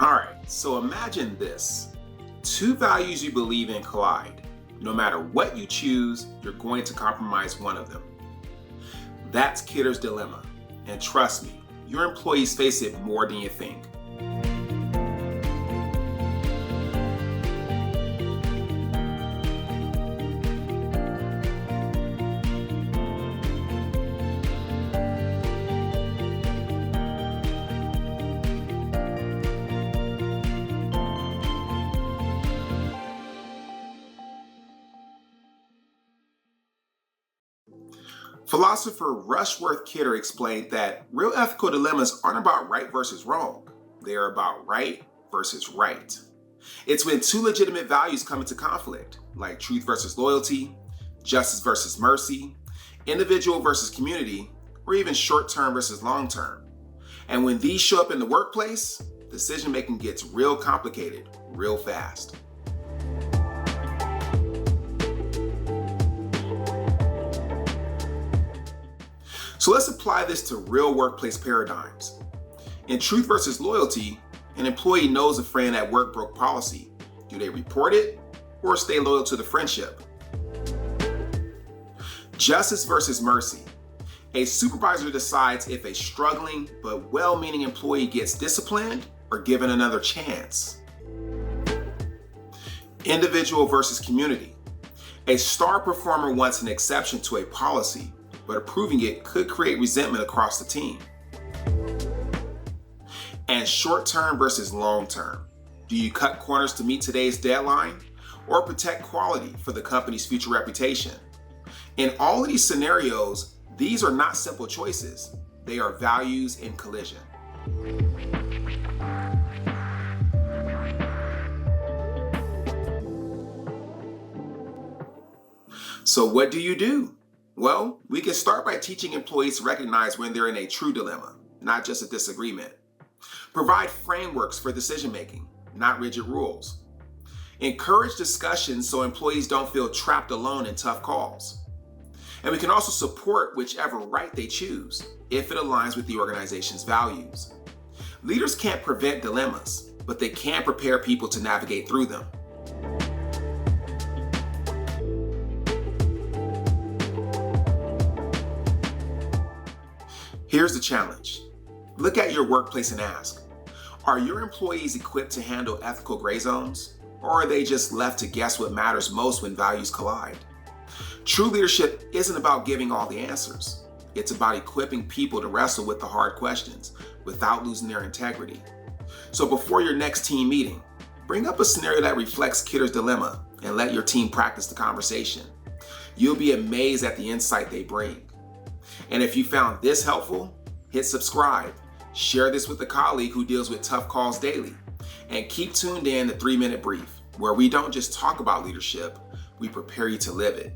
All right, so imagine this. Two values you believe in collide. No matter what you choose, you're going to compromise one of them. That's Kidder's dilemma. And trust me, your employees face it more than you think. Philosopher Rushworth Kidder explained that real ethical dilemmas aren't about right versus wrong. They are about right versus right. It's when two legitimate values come into conflict, like truth versus loyalty, justice versus mercy, individual versus community, or even short-term versus long-term. And when these show up in the workplace, decision-making gets real complicated real fast. So let's apply this to real workplace paradigms. In truth versus loyalty, an employee knows a friend at work broke policy. Do they report it or stay loyal to the friendship? Justice versus mercy. A supervisor decides if a struggling but well-meaning employee gets disciplined or given another chance. Individual versus community. A star performer wants an exception to a policy, but approving it could create resentment across the team. And short-term versus long-term. Do you cut corners to meet today's deadline or protect quality for the company's future reputation? In all of these scenarios, these are not simple choices. They are values in collision. So what do you do? Well, we can start by teaching employees to recognize when they're in a true dilemma, not just a disagreement. Provide frameworks for decision-making, not rigid rules. Encourage discussions so employees don't feel trapped alone in tough calls. And we can also support whichever right they choose, if it aligns with the organization's values. Leaders can't prevent dilemmas, but they can prepare people to navigate through them. Here's the challenge. Look at your workplace and ask, are your employees equipped to handle ethical gray zones? Or are they just left to guess what matters most when values collide? True leadership isn't about giving all the answers. It's about equipping people to wrestle with the hard questions without losing their integrity. So before your next team meeting, bring up a scenario that reflects Kidder's dilemma and let your team practice the conversation. You'll be amazed at the insight they bring. And if you found this helpful, hit subscribe, share this with a colleague who deals with tough calls daily, and keep tuned in to 3 Minute Brief, where we don't just talk about leadership, we prepare you to live it.